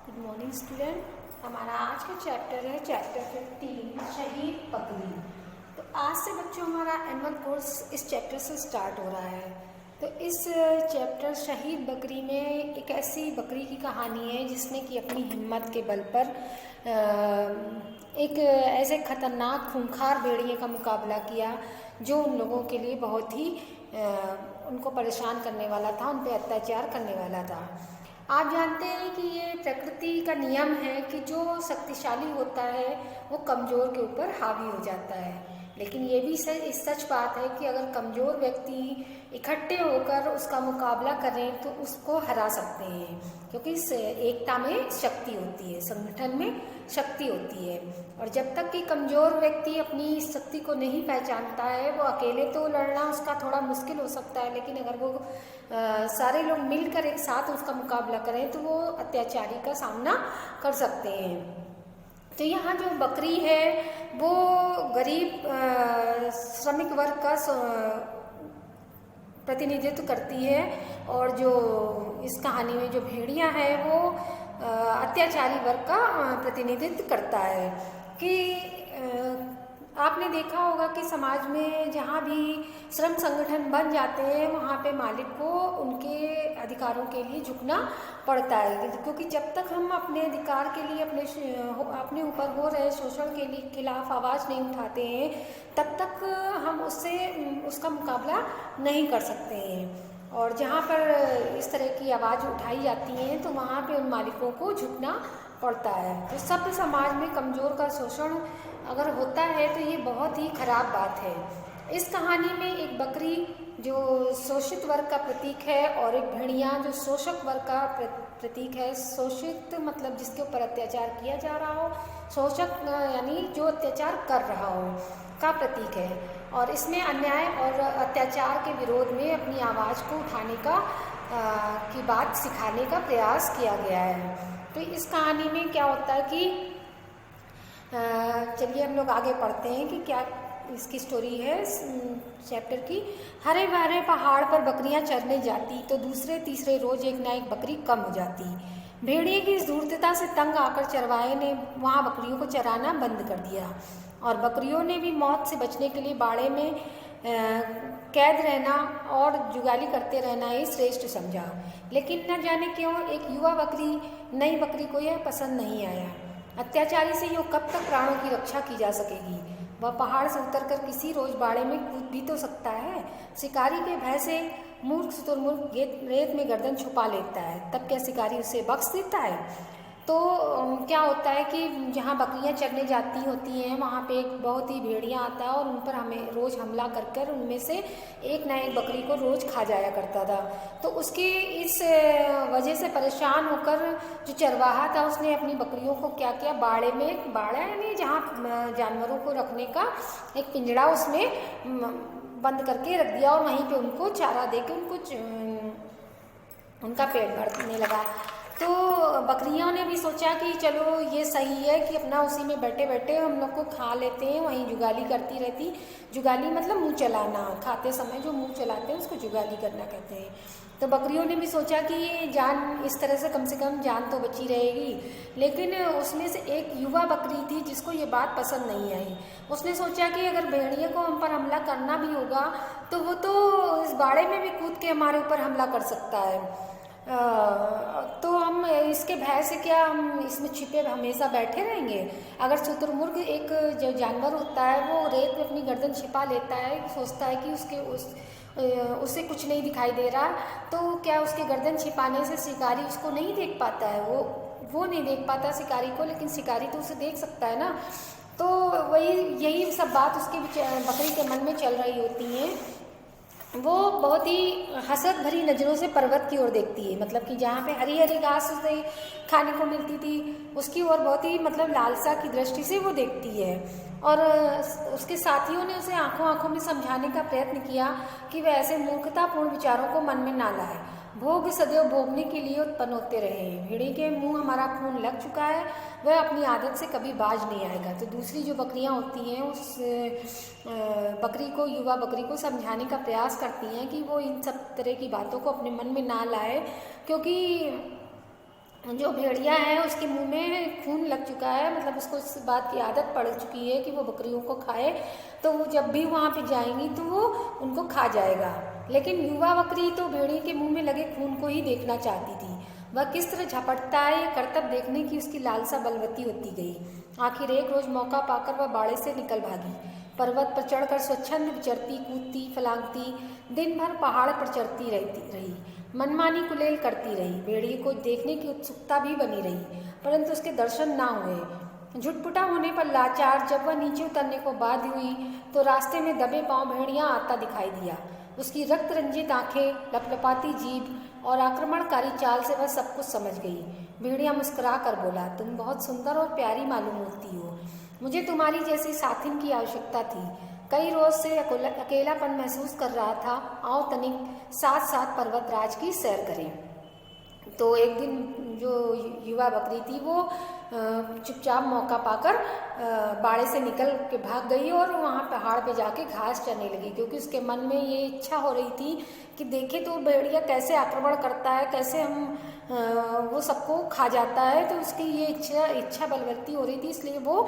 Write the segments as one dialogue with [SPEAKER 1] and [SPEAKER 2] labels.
[SPEAKER 1] Good morning student. हमारा आज का चैप्टर है चैप्टर 15 शहीद बकरी। तो आज से बच्चों हमारा एनुअल कोर्स इस चैप्टर से स्टार्ट हो रहा है। तो इस चैप्टर शहीद बकरी में एक ऐसी बकरी की कहानी है जिसने कि अपनी हिम्मत के बल पर एक ऐसे खतरनाक खूंखार भेड़िए का मुकाबला किया जो उन लोगों के लिए बहुत ही उनको परेशान करने वाला था, उन पर अत्याचार करने वाला था। आप जानते हैं कि ये प्रकृति का नियम है कि जो शक्तिशाली होता है वो कमज़ोर के ऊपर हावी हो जाता है। लेकिन ये भी सच बात है कि अगर कमज़ोर व्यक्ति इकट्ठे होकर उसका मुकाबला करें तो उसको हरा सकते हैं, क्योंकि इस एकता में शक्ति होती है, संगठन में शक्ति होती है। और जब तक कि कमज़ोर व्यक्ति अपनी शक्ति को नहीं पहचानता है, वो अकेले तो लड़ना उसका थोड़ा मुश्किल हो सकता है, लेकिन अगर वो सारे लोग मिलकर एक साथ उसका मुकाबला करें तो वो अत्याचारी का सामना कर सकते हैं। तो यहाँ जो बकरी है वो गरीब श्रमिक वर्ग का प्रतिनिधित्व करती है, और जो इस कहानी में जो भेड़िया है वो अत्याचारी वर्ग का प्रतिनिधित्व करता है। कि आपने देखा होगा कि समाज में जहाँ भी श्रम संगठन बन जाते हैं वहाँ पे मालिक को उनके अधिकारों के लिए झुकना पड़ता है, क्योंकि जब तक हम अपने अधिकार के लिए अपने ऊपर हो रहे शोषण के लिए खिलाफ आवाज़ नहीं उठाते हैं तब तक हम उसका मुकाबला नहीं कर सकते हैं। और जहाँ पर इस तरह की आवाज़ उठाई जाती है तो वहाँ पे उन मालिकों को झुकना पड़ता है। तो सभ्य समाज में कमज़ोर का शोषण अगर होता है तो ये बहुत ही खराब बात है। इस कहानी में एक बकरी जो शोषित वर्ग का प्रतीक है और एक भेड़िया जो शोषक वर्ग का प्रतीक है। शोषित मतलब जिसके ऊपर अत्याचार किया जा रहा हो, शोषक यानी जो अत्याचार कर रहा हो का प्रतीक है। और इसमें अन्याय और अत्याचार के विरोध में अपनी आवाज़ को उठाने की बात सिखाने का प्रयास किया गया है। तो इस कहानी में क्या होता है कि चलिए हम लोग आगे पढ़ते हैं कि क्या इसकी स्टोरी है चैप्टर की। हरे भरे पहाड़ पर बकरियां चरने जाती तो दूसरे तीसरे रोज एक ना एक बकरी कम हो जाती। भेड़िए की इस धूर्तता से तंग आकर चरवाहे ने वहां बकरियों को चराना बंद कर दिया, और बकरियों ने भी मौत से बचने के लिए बाड़े में कैद रहना और जुगाली करते रहना ही श्रेष्ठ समझा। लेकिन न जाने क्यों एक युवा बकरी नई बकरी को यह पसंद नहीं आया। अत्याचारी से यूँ कब तक प्राणों की रक्षा की जा सकेगी? वह पहाड़ से उतरकर किसी रोज बाड़े में कूद भी तो सकता है। शिकारी के भय से मूर्ख शुतुरमुर्ग रेत में गर्दन छुपा लेता है, तब क्या शिकारी उसे बख्श देता है? तो क्या होता है कि जहाँ बकरियाँ चरने जाती होती हैं वहाँ पे एक बहुत ही भेड़िया आता है और उन पर हमें रोज़ हमला कर उनमें से एक ना एक बकरी को रोज़ खा जाया करता था। तो उसकी इस वजह से परेशान होकर जो चरवाहा था उसने अपनी बकरियों को क्या किया, बाड़ा यानी जहाँ जानवरों को रखने का एक पिंजड़ा उसमें बंद करके रख दिया और वहीं पे उनको चारा दे के उनका पेट भरने लगा। तो बकरियों ने भी सोचा कि चलो ये सही है कि अपना उसी में बैठे बैठे हम लोग को खा लेते हैं, वहीं जुगाली करती रहती। जुगाली मतलब मुंह चलाना, खाते समय जो मुंह चलाते हैं उसको जुगाली करना कहते हैं। तो बकरियों ने भी सोचा कि ये जान इस तरह से कम जान तो बची रहेगी। लेकिन उसमें से एक युवा बकरी थी जिसको ये बात पसंद नहीं आई। उसने सोचा कि अगर भेड़िए को हम पर हमला करना भी होगा तो वो तो इस बाड़े में भी कूद के हमारे ऊपर हमला कर सकता है। तो हम इसके भय से क्या हम इसमें छिपे हमेशा बैठे रहेंगे? अगर शुतुरमुर्ग एक जो जानवर होता है वो रेत में अपनी गर्दन छिपा लेता है, सोचता है कि उसे कुछ नहीं दिखाई दे रहा, तो क्या उसके गर्दन छिपाने से शिकारी उसको नहीं देख पाता है? वो नहीं देख पाता शिकारी को, लेकिन शिकारी तो उसे देख सकता है ना। तो यही सब बात उसके बकरी के मन में चल रही होती है। वो बहुत ही हसरत भरी नज़रों से पर्वत की ओर देखती है, मतलब कि जहाँ पे हरी हरी घास उसे खाने को मिलती थी उसकी ओर बहुत ही मतलब लालसा की दृष्टि से वो देखती है। और उसके साथियों ने उसे आंखों आंखों में समझाने का प्रयत्न किया कि वह ऐसे मूर्खतापूर्ण विचारों को मन में ना लाए। भोग सदैव भोगने के लिए उत्पन्न होते रहे। भेड़ी के मुंह हमारा खून लग चुका है, वह अपनी आदत से कभी बाज नहीं आएगा। तो दूसरी जो बकरियां होती हैं उस युवा बकरी को समझाने का प्रयास करती हैं कि वो इन सब तरह की बातों को अपने मन में ना लाए, क्योंकि जो भेड़िया है उसके मुंह में खून लग चुका है, मतलब उसको इस बात की आदत पड़ चुकी है कि वो बकरियों को खाए, तो वो जब भी वहाँ पे जाएंगी तो वो उनको खा जाएगा। लेकिन युवा बकरी तो भेड़िए के मुंह में लगे खून को ही देखना चाहती थी। वह किस तरह झपटता है ये करतब देखने की उसकी लालसा बलवती होती गई। आखिर एक रोज मौका पाकर वह बाड़े से निकल भागी। पर्वत पर चढ़कर स्वच्छंद विचरती, कूदती, फलांगती, दिन भर पहाड़ पर चढ़ती रही, मनमानी कुलेल करती रही। भेड़िए को देखने की उत्सुकता भी बनी रही, परंतु उसके दर्शन ना हुए। झुटपुटा होने पर लाचार जब वह नीचे उतरने को बाध्य हुई तो रास्ते में दबे पांव भेड़िया आता दिखाई दिया। उसकी रक्त रंजित आंखें, लपलपाती जीभ और आक्रमणकारी चाल से वह सब कुछ समझ गई। भेड़िया मुस्कुरा कर बोला, तुम बहुत सुंदर और प्यारी मालूम होती हो। मुझे तुम्हारी जैसी साथिन की आवश्यकता थी। कई रोज से अकेलापन महसूस कर रहा था। आओ तनिक साथ साथ पर्वतराज की सैर करें। तो एक दिन जो युवा बकरी थी वो चुपचाप मौका पाकर बाड़े से निकल के भाग गई और वहाँ पहाड़ पे जाके घास चरने लगी, क्योंकि उसके मन में ये इच्छा हो रही थी कि देखे तो भेड़िया कैसे आक्रमण करता है, कैसे हम वो सबको खा जाता है। तो उसकी ये इच्छा बलवती हो रही थी, इसलिए वो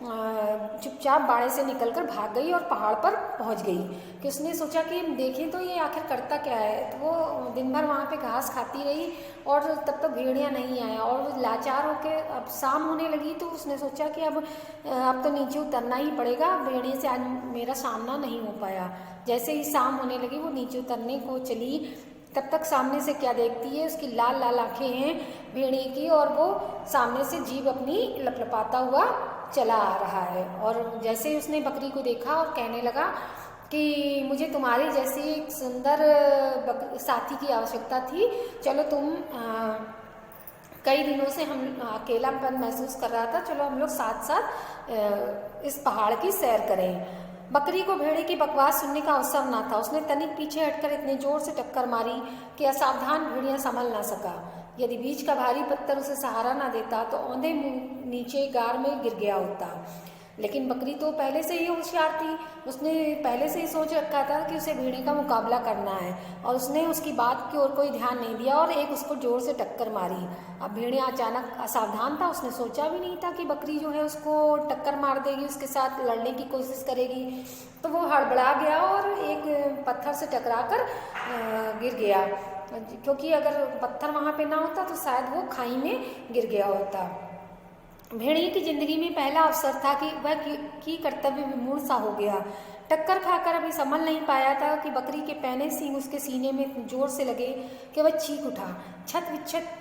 [SPEAKER 1] चुपचाप बाड़े से निकलकर भाग गई और पहाड़ पर पहुंच गई। कि उसने सोचा कि देखें तो ये आखिर करता क्या है। तो वो दिन भर वहाँ पे घास खाती रही और तब तक भेड़िया नहीं आया और लाचार होकर अब शाम होने लगी तो उसने सोचा कि अब तो नीचे उतरना ही पड़ेगा, भेड़िए से आज मेरा सामना नहीं हो पाया। जैसे ही शाम होने लगी वो नीचे उतरने को चली, तब तक सामने से क्या देखती है, उसकी लाल लाल आंखें हैं भेड़िए की और वो सामने से जीभ अपनी लपलपाता हुआ चला आ रहा है। और जैसे ही उसने बकरी को देखा और कहने लगा कि मुझे तुम्हारी जैसी एक सुंदर साथी की आवश्यकता थी, चलो तुम कई दिनों से हम अकेलापन महसूस कर रहा था, चलो हम लोग साथ साथ इस पहाड़ की सैर करें। बकरी को भेड़िए की बकवास सुनने का अवसर ना था। उसने तनिक पीछे हटकर इतने जोर से टक्कर मारी कि असावधान भेड़िया संभल ना सका। यदि बीच का भारी पत्थर उसे सहारा ना देता तो औंधे मुंह नीचे गार में गिर गया होता। लेकिन बकरी तो पहले से ही होशियार थी। उसने पहले से ही सोच रखा था कि उसे भेड़िए का मुकाबला करना है और उसने उसकी बात की ओर कोई ध्यान नहीं दिया और एक उसको जोर से टक्कर मारी। अब भेड़िया अचानक असावधान था, उसने सोचा भी नहीं था कि बकरी जो है उसको टक्कर मार देगी, उसके साथ लड़ने की कोशिश करेगी। तो वो हड़बड़ा गया और एक पत्थर से टकराकर गिर गया, क्योंकि अगर पत्थर वहाँ पे ना होता तो शायद वो खाई में गिर गया होता। भेड़िए की जिंदगी में पहला अवसर था कि वह की कर्तव्य विमूढ़ सा हो गया। टक्कर खाकर अभी संभल नहीं पाया था कि बकरी के पहने सींग उसके सीने में जोर से लगे कि वह चीख उठा। छत विच्छत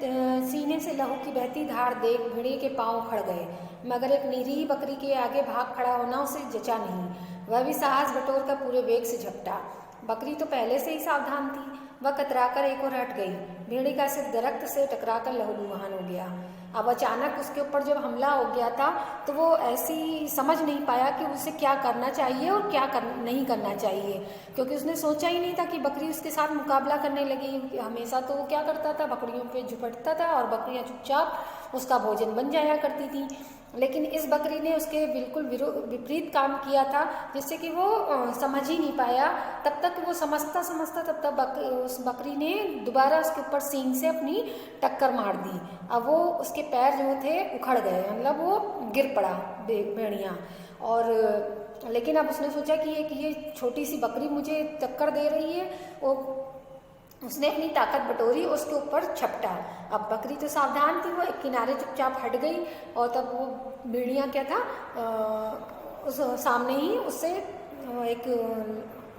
[SPEAKER 1] सीने से लहू की बहती धार देख भेड़िए के पांव उखड़ गए, मगर एक निरीह बकरी के आगे भाग खड़ा होना उसे जचा नहीं। वह भी साहस बटोर कर पूरे वेग से झपटा। बकरी तो पहले से ही सावधान थी, वह कतराकर एक ओर हट गई। भेड़िए का सिर दरख्त से टकराकर लहूलुहान हो गया। अब अचानक उसके ऊपर जब हमला हो गया था तो वो ऐसी समझ नहीं पाया कि उसे क्या करना चाहिए और क्या नहीं करना चाहिए, क्योंकि उसने सोचा ही नहीं था कि बकरी उसके साथ मुकाबला करने लगी। हमेशा तो वो क्या करता था, बकरियों पे झुपटता था और बकरियां चुपचाप उसका भोजन बन जाया करती थी। लेकिन इस बकरी ने उसके बिल्कुल विपरीत काम किया था, जिससे कि वो समझ ही नहीं पाया। तब तक वो समझता तब तक उस बकरी ने दोबारा उसके ऊपर सींग से अपनी टक्कर मार दी। अब वो उसके पैर जो थे उखड़ गए, मतलब वो गिर पड़ा भेड़िया। और लेकिन अब उसने सोचा कि ये छोटी सी बकरी मुझे टक्कर दे रही है, वो उसने अपनी ताकत बटोरी, उसके ऊपर झपटा। अब बकरी तो सावधान थी, वो एक किनारे चुपचाप हट गई और तब वो भेड़िया क्या था उस सामने ही उससे एक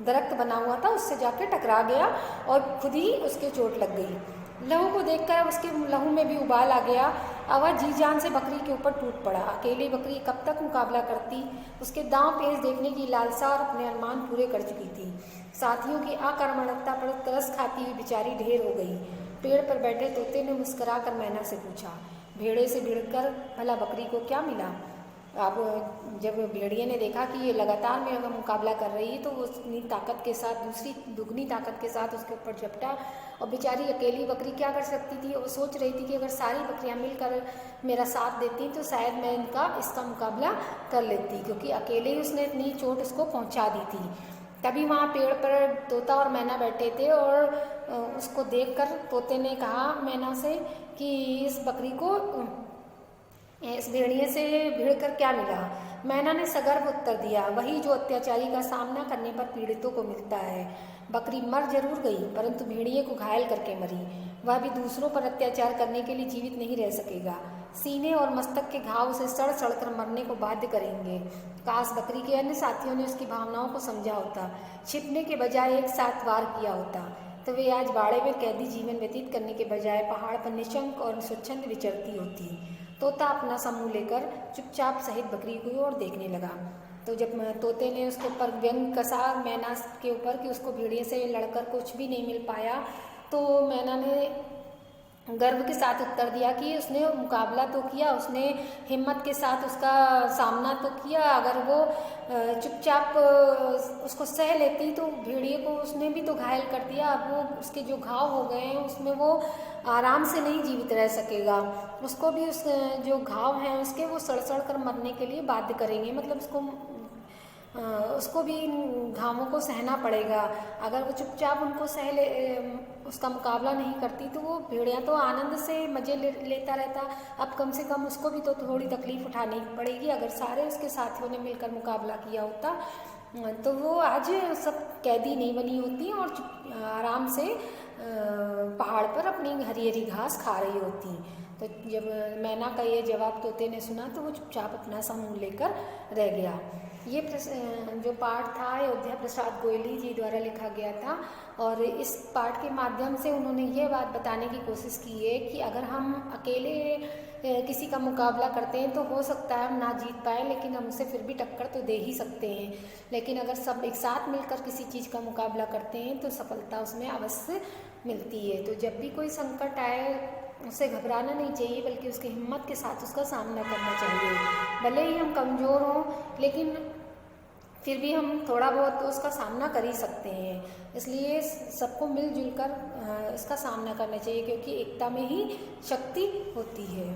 [SPEAKER 1] दरख्त बना हुआ था, उससे जाके टकरा गया और खुद ही उसके चोट लग गई। लहू को देखकर उसके लहू में भी उबाल आ गया। अब वह जी जान से बकरी के ऊपर टूट पड़ा। अकेली बकरी कब तक मुकाबला करती। उसके दांव पेच देखने की लालसा और अपने अरमान पूरे कर चुकी थी। साथियों की आक्रमणता पर तरस खाती हुई बेचारी ढेर हो गई। पेड़ पर बैठे तोते ने मुस्कुरा कर मैना से पूछा, भेड़े से भिड़कर भला बकरी को क्या मिला। अब जब भेड़िए ने देखा कि ये लगातार मेरा मुकाबला कर रही है तो वो अपनी ताकत के साथ दूसरी दुगनी ताकत के साथ उसके ऊपर झपटा। और बेचारी अकेली बकरी क्या कर सकती थी। वो सोच रही थी कि अगर सारी बकरियां मिलकर मेरा साथ देती तो शायद मैं इसका मुकाबला कर लेती, क्योंकि अकेले ही उसने इतनी चोट उसको पहुंचा दी थी। तभी वहाँ पेड़ पर तोता और मैना बैठे थे और उसको देखकर तोते ने कहा मैना से कि इस बकरी को इस भेड़िए से भिड़कर क्या मिला। मैना ने सगर्व उत्तर दिया, वही जो अत्याचारी का सामना करने पर पीड़ितों को मिलता है। बकरी मर जरूर गई, परंतु भेड़िए को घायल करके मरी। वह भी दूसरों पर अत्याचार करने के लिए जीवित नहीं रह सकेगा। सीने और मस्तक के घाव उसे सड़ सड़ कर मरने को बाध्य करेंगे। काश बकरी के अन्य साथियों ने उसकी भावनाओं को समझा होता, छिपने के बजाय एक साथ वार किया होता, तो वे आज बाड़े में कैदी जीवन व्यतीत करने के बजाय पहाड़ पर निशंक और स्वच्छंद विचरती होती। तोता अपना समूह लेकर चुपचाप सहित बकरी की ओर देखने लगा। तो जब तोते ने उसके ऊपर व्यंग कसा मैना के ऊपर कि उसको भेड़िए से लड़कर कुछ भी नहीं मिल पाया, तो मैना ने गर्व के साथ उत्तर दिया कि उसने मुकाबला तो किया, उसने हिम्मत के साथ उसका सामना तो किया। अगर वो चुपचाप उसको सह लेती तो भेड़िए को उसने भी तो घायल कर दिया। अब वो उसके जो घाव हो गए हैं उसमें वो आराम से नहीं जीवित रह सकेगा। उसको भी उस जो घाव हैं उसके वो सड़ सड़ कर मरने के लिए बाध्य करेंगे, मतलब उसको भी इन घावों को सहना पड़ेगा। अगर वो चुपचाप उनको उसका मुकाबला नहीं करती तो वो भेड़िया तो आनंद से मज़े लेता रहता। अब कम से कम उसको भी तो थोड़ी तकलीफ उठानी पड़ेगी। अगर सारे उसके साथियों ने मिलकर मुकाबला किया होता तो वो आज सब कैदी नहीं बनी होती और आराम से पहाड़ पर अपनी हरी हरी घास खा रही होती। तो जब मैना का ये जवाब तोते ने सुना तो वो चुपचाप अपना समूह लेकर रह गया। ये जो पाठ था अयोध्या प्रसाद गोयली जी द्वारा लिखा गया था और इस पाठ के माध्यम से उन्होंने ये बात बताने की कोशिश की है कि अगर हम अकेले किसी का मुकाबला करते हैं तो हो सकता है हम ना जीत पाए, लेकिन हम उसे फिर भी टक्कर तो दे ही सकते हैं। लेकिन अगर सब एक साथ मिलकर किसी चीज़ का मुकाबला करते हैं तो सफलता उसमें अवश्य मिलती है। तो जब भी कोई संकट आए उसे घबराना नहीं चाहिए, बल्कि उसकी हिम्मत के साथ उसका सामना करना चाहिए। भले ही हम कमज़ोर हों लेकिन फिर भी हम थोड़ा बहुत तो उसका सामना कर ही सकते हैं। इसलिए सबको मिलजुल कर इसका सामना करना चाहिए, क्योंकि एकता में ही शक्ति होती है।